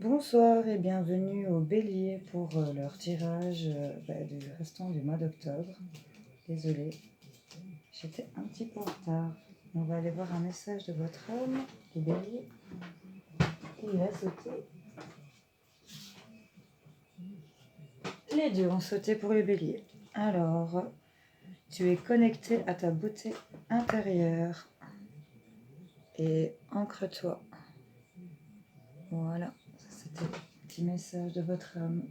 Bonsoir et bienvenue au Bélier pour leur tirage du restant du mois d'octobre. Désolée, j'étais un petit peu en retard. On va aller voir un message de votre âme, le Bélier. Il a sauté. Les deux ont sauté pour le Bélier. Alors, tu es connecté à ta beauté intérieure et ancre-toi. Voilà, c'était le petit message de votre âme.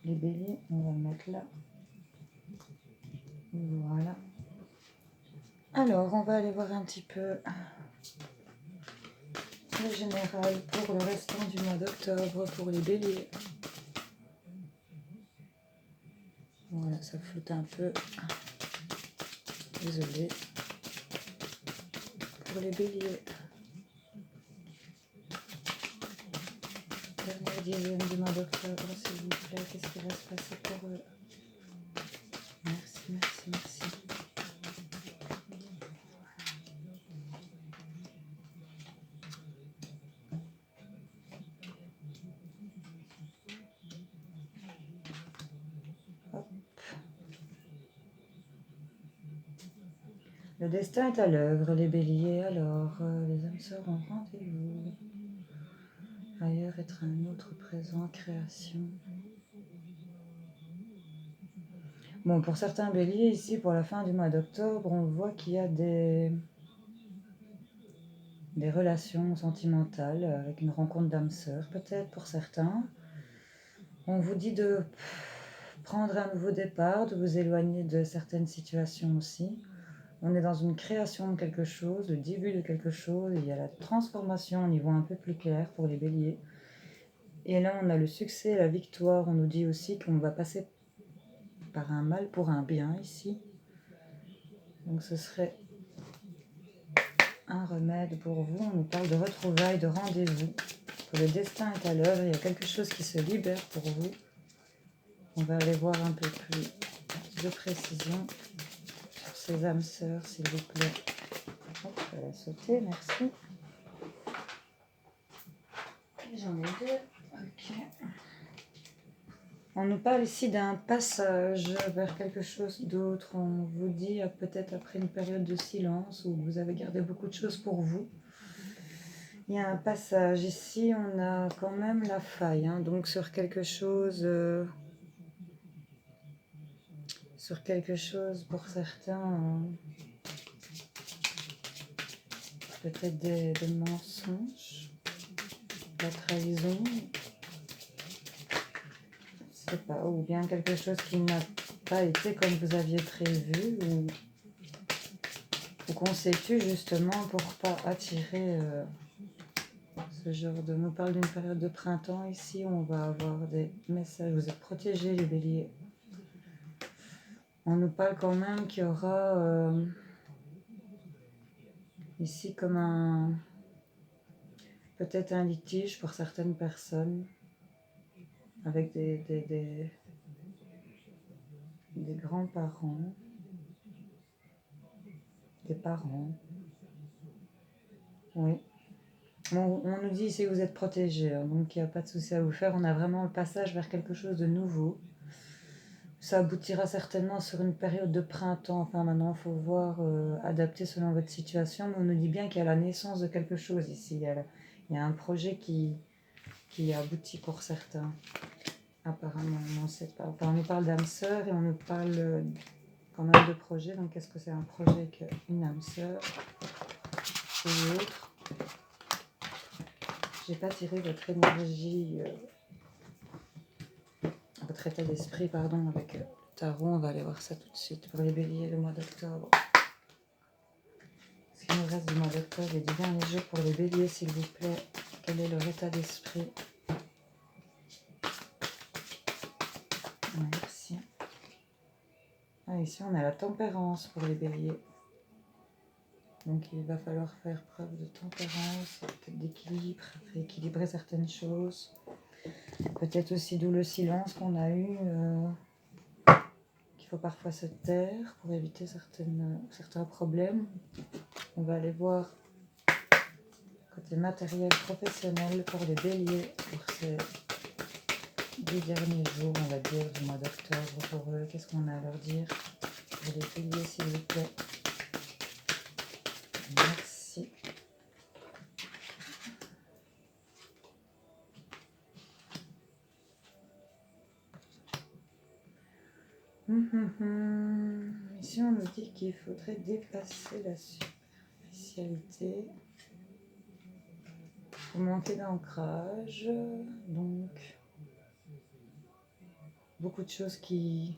Les Béliers, on va le mettre là. Voilà. Alors, on va aller voir un petit peu le général pour le restant du mois d'octobre pour les béliers. Voilà, ça flotte un peu. Désolée. Pour les béliers. Dernière dizaine du mois d'octobre, s'il vous plaît. Qu'est-ce qui va se passer pour eux? Merci, merci, merci. Hop. Le destin est à l'œuvre, les béliers. Alors, les âmes sœurs ont rendez-vous. Ailleurs être un autre présent, création. Bon, pour certains béliers, ici, pour la fin du mois d'octobre, on voit qu'il y a des relations sentimentales avec une rencontre d'âme sœur, peut-être pour certains. On vous dit de prendre un nouveau départ, de vous éloigner de certaines situations aussi. On est dans une création de quelque chose, le début de quelque chose, il y a la transformation, on y voit un peu plus clair pour les béliers. Et là, on a le succès, la victoire. On nous dit aussi qu'on va passer par un mal pour un bien ici. Donc ce serait un remède pour vous. On nous parle de retrouvailles, de rendez-vous. Que le destin est à l'œuvre, il y a quelque chose qui se libère pour vous. On va aller voir un peu plus de précision sur ces âmes sœurs, s'il vous plaît. Hop, elle a sauté, merci. J'en ai deux. Ok. On nous parle ici d'un passage vers quelque chose d'autre. On vous dit peut-être après une période de silence où vous avez gardé beaucoup de choses pour vous. Il y a un passage ici, on a quand même la faille, hein, donc sur quelque chose pour certains, peut-être des mensonges, de la trahison, je sais pas, ou bien quelque chose qui n'a pas été comme vous aviez prévu, ou qu'on s'est tu justement pour pas attirer ce genre de... On nous parle d'une période de printemps ici, on va avoir des messages, vous êtes protégés les béliers. On nous parle quand même qu'il y aura ici comme peut-être un litige pour certaines personnes avec des grands-parents, des parents. Oui. Bon, on nous dit ici que vous êtes protégés, hein, donc il n'y a pas de souci à vous faire. On a vraiment le passage vers quelque chose de nouveau. Ça aboutira certainement sur une période de printemps. Enfin, maintenant, il faut voir, adapter selon votre situation. Mais on nous dit bien qu'il y a la naissance de quelque chose ici. Il y a un projet qui aboutit pour certains. Apparemment, on ne sait pas. Enfin, on nous parle d'âme sœur et on nous parle quand même de projet. Donc, est-ce que c'est un projet qu'une âme sœur ou autre? J'ai pas tiré votre énergie, votre état d'esprit, pardon, avec le tarot. On va aller voir ça tout de suite pour les béliers le mois d'octobre. Ce qui nous reste du mois d'octobre et du dernier jour pour les béliers, s'il vous plaît. Quel est leur état d'esprit? Merci. Ah, ici, on a la tempérance pour les béliers. Donc, il va falloir faire preuve de tempérance, peut-être d'équilibre, rééquilibrer certaines choses. Peut-être aussi d'où le silence qu'on a eu, qu'il faut parfois se taire pour éviter certains problèmes. On va aller voir côté matériel, professionnel pour les béliers, pour ces 10 derniers jours, on va dire, du mois d'octobre pour eux. Qu'est-ce qu'on a à leur dire pour les béliers, s'il vous plaît? Merci. Ici, on nous dit qu'il faudrait dépasser la superficialité. Vous manquez d'ancrage, donc beaucoup de choses qui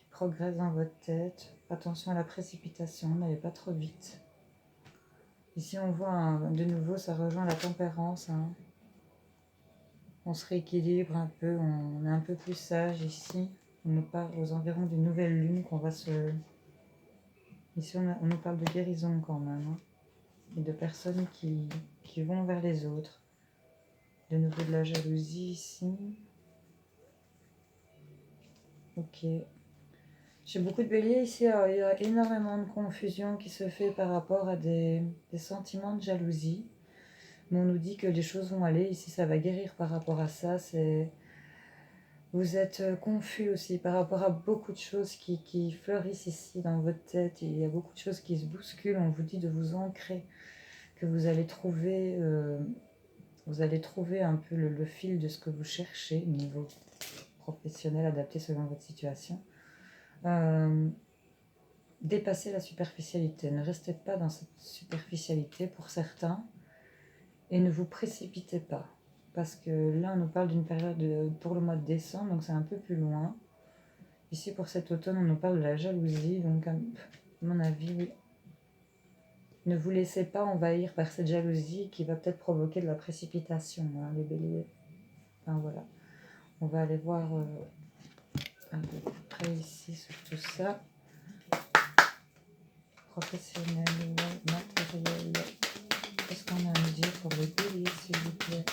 progressent dans votre tête. Attention à la précipitation, n'allez pas trop vite. Ici, on voit de nouveau, ça rejoint la tempérance. Hein. On se rééquilibre un peu, on est un peu plus sage ici. On nous parle aux environs d'une nouvelle lune qu'on va se... Ici, on nous parle de guérison quand même. Hein. Et de personnes qui vont vers les autres. De nouveau de la jalousie ici. Ok. J'ai beaucoup de béliers ici. Alors, il y a énormément de confusion qui se fait par rapport à des sentiments de jalousie. Mais on nous dit que les choses vont aller. Ici, ça va guérir par rapport à ça. Vous êtes confus aussi par rapport à beaucoup de choses qui fleurissent ici dans votre tête. Il y a beaucoup de choses qui se bousculent. On vous dit de vous ancrer, que vous allez trouver un peu le fil de ce que vous cherchez au niveau professionnel adapté selon votre situation. Dépassez la superficialité. Ne restez pas dans cette superficialité pour certains et ne vous précipitez pas. Parce que là, on nous parle d'une période pour le mois de décembre, donc c'est un peu plus loin. Ici, pour cet automne, on nous parle de la jalousie, donc à mon avis, oui. Ne vous laissez pas envahir par cette jalousie qui va peut-être provoquer de la précipitation, hein, les béliers. Enfin voilà. On va aller voir un peu plus près ici sur tout ça. Professionnel, matériel. Qu'est-ce qu'on a à me dire pour les béliers, s'il vous plaît?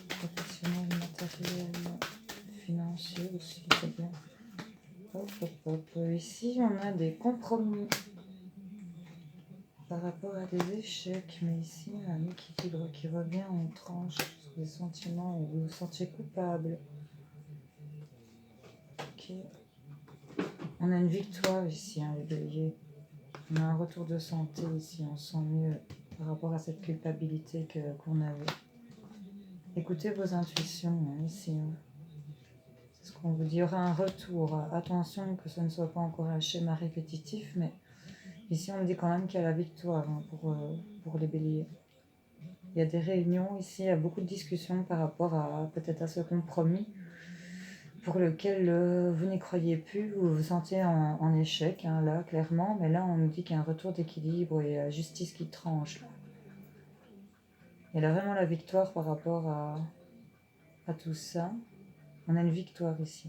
Professionnel, matériel, financier aussi, c'est bien. Hop, hop, hop. Ici, on a des compromis par rapport à des échecs, mais ici, un équilibre qui revient en tranche sur des sentiments où vous vous sentiez coupable. Ok. On a une victoire ici, hein, les béliers. On a un retour de santé ici, on se sent mieux par rapport à cette culpabilité qu'on avait. Écoutez vos intuitions, hein, ici. Hein. C'est ce qu'on vous dit. Il y aura un retour. Attention que ce ne soit pas encore un schéma répétitif, mais ici, on me dit quand même qu'il y a la victoire, hein, pour les béliers. Il y a des réunions ici, il y a beaucoup de discussions par rapport à peut-être à ce compromis pour lequel vous n'y croyez plus, vous vous sentez en échec, hein, là, clairement, mais là, on nous dit qu'il y a un retour d'équilibre et justice qui tranche. Là. Il y a vraiment la victoire par rapport à tout ça. On a une victoire ici.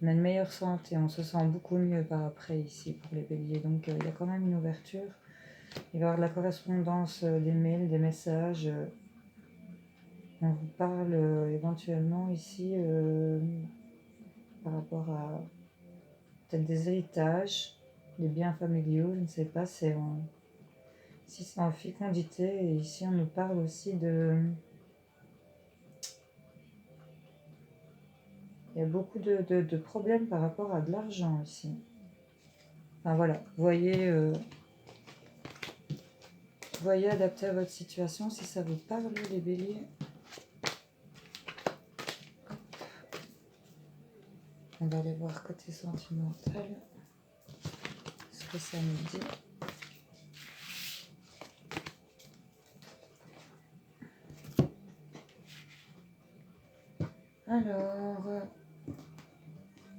On a une meilleure santé, on se sent beaucoup mieux par après ici pour les béliers. Donc il y a quand même une ouverture. Il va y avoir de la correspondance, des mails, des messages. On vous parle éventuellement ici par rapport à peut-être des héritages, des biens familiaux, je ne sais pas. Ici c'est en fécondité et ici on nous parle aussi de... Il y a beaucoup de problèmes par rapport à de l'argent ici. Enfin voilà, voyez adapter à votre situation si ça vous parle, les béliers. On va aller voir côté sentimental. Ce que ça nous dit. Alors,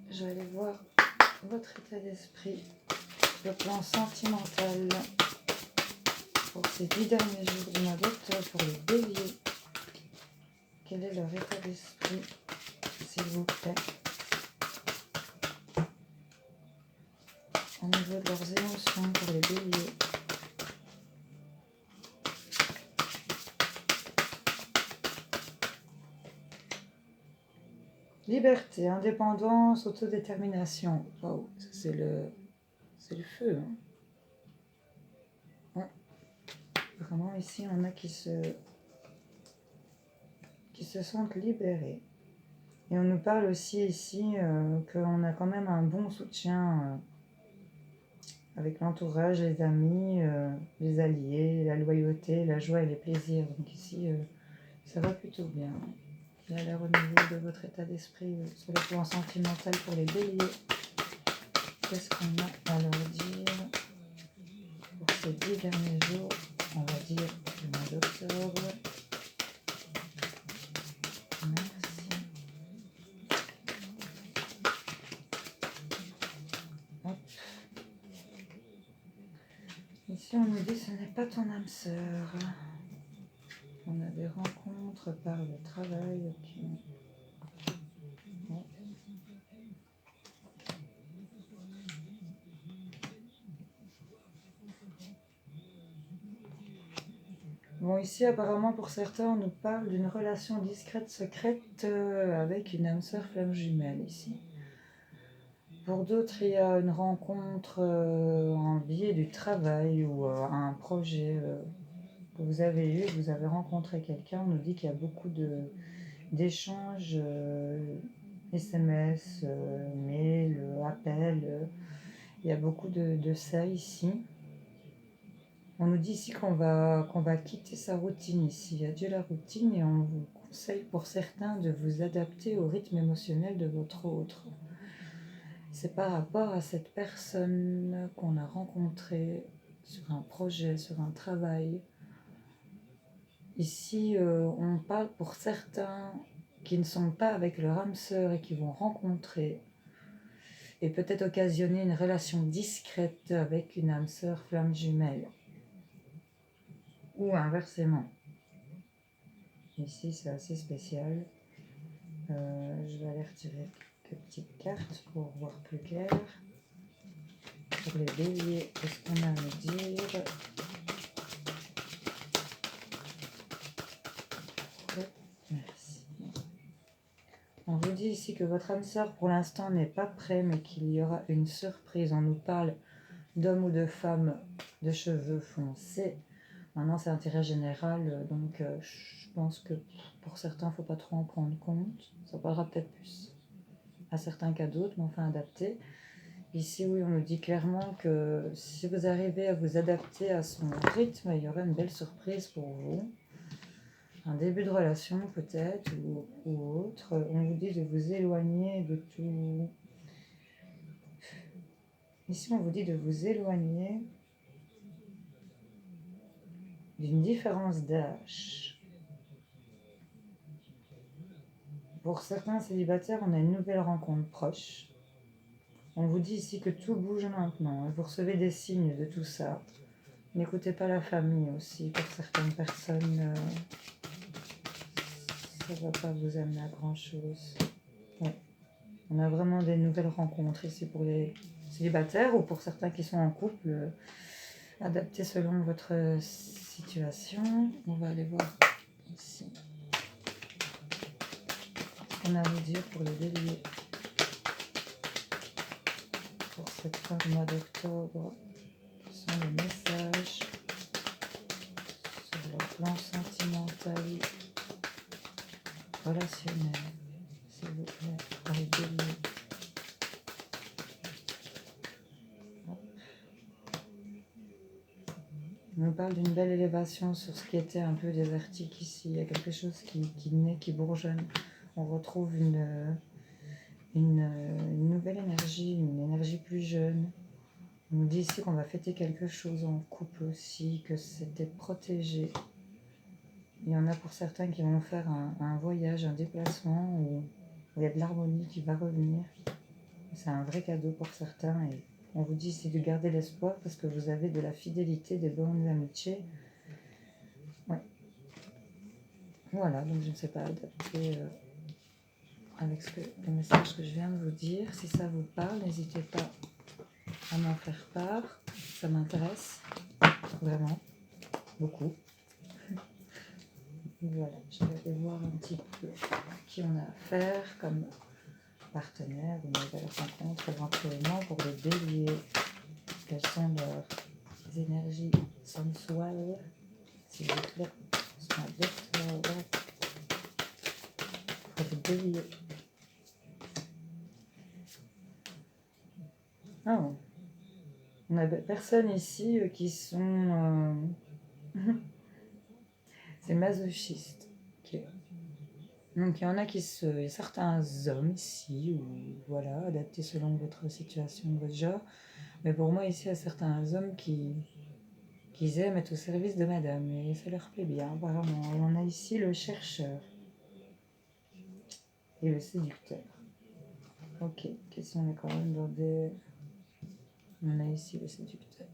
je vais aller voir votre état d'esprit, le plan sentimental pour ces 10 derniers jours du mois d'octobre pour les béliers. Quel est leur état d'esprit, s'il vous plaît, au niveau de leurs émotions pour les béliers? Liberté, indépendance, autodétermination. Waouh, ça c'est le feu. Hein. Ouais. Vraiment, ici, on a qui se sentent libérés. Et on nous parle aussi ici qu'on a quand même un bon soutien avec l'entourage, les amis, les alliés, la loyauté, la joie et les plaisirs. Donc ici, ça va plutôt bien. Il a l'air au niveau de votre état d'esprit sur le plan sentimental pour les béliers. Qu'est-ce qu'on a à leur dire pour ces 10 derniers jours, on va dire le mois d'octobre. Merci. Hop. Ici, on nous dit ce n'est pas ton âme sœur. On a des rencontres par le travail. Okay. Bon, ici, apparemment, pour certains, on nous parle d'une relation discrète, secrète, avec une âme sœur flamme jumelle, ici. Pour d'autres, il y a une rencontre en biais du travail ou un projet que vous avez eu, vous avez rencontré quelqu'un. On nous dit qu'il y a beaucoup d'échanges, SMS, mails, appels. Il y a beaucoup de ça ici. On nous dit ici qu'on va quitter sa routine ici, adieu la routine, et on vous conseille pour certains de vous adapter au rythme émotionnel de votre autre. C'est par rapport à cette personne qu'on a rencontrée sur un projet, sur un travail. Ici, on parle pour certains qui ne sont pas avec leur âme sœur et qui vont rencontrer et peut-être occasionner une relation discrète avec une âme sœur flamme jumelle. Ou inversement. Ici, c'est assez spécial. Je vais aller retirer quelques petites cartes pour voir plus clair. Pour les béliers, qu'est-ce qu'on a à me dire? Merci. On vous dit ici que votre âme sœur, pour l'instant, n'est pas prêt, mais qu'il y aura une surprise. On nous parle d'hommes ou de femmes de cheveux foncés. Maintenant, c'est intérêt général, donc je pense que pour certains, il ne faut pas trop en prendre compte. Ça parlera peut-être plus à certains qu'à d'autres, mais enfin adapté. Ici, oui, on nous dit clairement que si vous arrivez à vous adapter à son rythme, il y aura une belle surprise pour vous. Un début de relation peut-être, ou autre. On vous dit de vous éloigner de tout. Ici, on vous dit de vous éloigner d'une différence d'âge. Pour certains célibataires, on a une nouvelle rencontre proche. On vous dit ici que tout bouge maintenant. Vous recevez des signes de tout ça. N'écoutez pas la famille aussi. Pour certaines personnes, ça ne va pas vous amener à grand-chose. Ouais. On a vraiment des nouvelles rencontres ici pour les célibataires ou pour certains qui sont en couple. Adapté selon votre situation. On va aller voir ici. Ce qu'on a à vous dire pour les béliers. Pour cette fin du mois d'octobre, ce sont les messages sur le plan sentimental, relationnel, s'il vous plaît, pour les béliers. On nous parle d'une belle élévation sur ce qui était un peu désertique ici. Il y a quelque chose qui naît, qui bourgeonne. On retrouve une nouvelle énergie, une énergie plus jeune. On nous dit ici qu'on va fêter quelque chose en couple aussi, que c'était protégé. Il y en a pour certains qui vont faire un voyage, un déplacement où il y a de l'harmonie qui va revenir. C'est un vrai cadeau pour certains et on vous dit ici de garder l'espoir parce que vous avez de la fidélité, des bonnes amitiés. Ouais. Voilà, donc je ne sais pas adapter avec le message que je viens de vous dire. Si ça vous parle, n'hésitez pas à m'en faire part. Ça m'intéresse vraiment beaucoup. Voilà, je vais aller voir un petit peu qui on a affaire comme partenaire, une nouvelle rencontre éventuellement pour les béliers. Quelles sont leurs énergies sensuelles, s'il vous plaît? Pour les béliers. Ah, on a des personnes ici qui sont... c'est masochiste. Okay. Donc il y en a il y a certains hommes ici, ou voilà, adaptés selon votre situation, votre genre. Mais pour moi ici, il y a certains hommes qui aiment être au service de madame, et ça leur plaît bien, apparemment. Et on a ici le chercheur et le séducteur. Ok, question on est quand même dans des... On a ici le séducteur.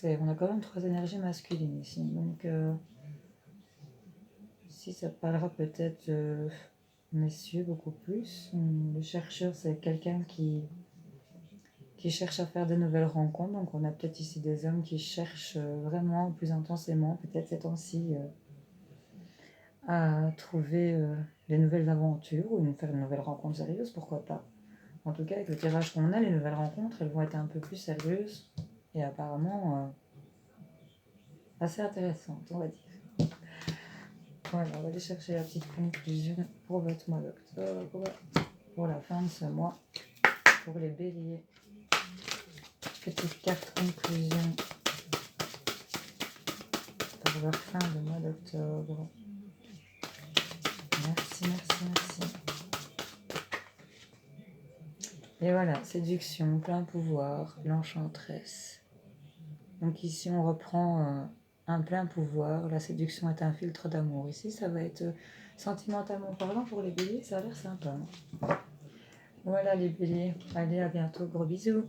On a quand même 3 énergies masculines ici, donc ici ça parlera peut-être messieurs beaucoup plus. Le chercheur, c'est quelqu'un qui cherche à faire de nouvelles rencontres, donc on a peut-être ici des hommes qui cherchent vraiment plus intensément, peut-être ces temps-ci, à trouver des nouvelles aventures ou faire une nouvelle rencontre sérieuse, pourquoi pas. En tout cas, avec le tirage qu'on a, les nouvelles rencontres, elles vont être un peu plus sérieuses et apparemment assez intéressantes, on va dire. Voilà, on va aller chercher la petite conclusion pour votre mois d'octobre, pour la fin de ce mois, pour les béliers. Petite carte conclusion pour leur fin de mois d'octobre. Merci, merci, merci. Et voilà, séduction, plein pouvoir, l'enchanteresse. Donc ici, on reprend un plein pouvoir. La séduction est un filtre d'amour. Ici, ça va être sentimentalement parlant pour les béliers. Ça a l'air sympa. Voilà les béliers. Allez, à bientôt. Gros bisous.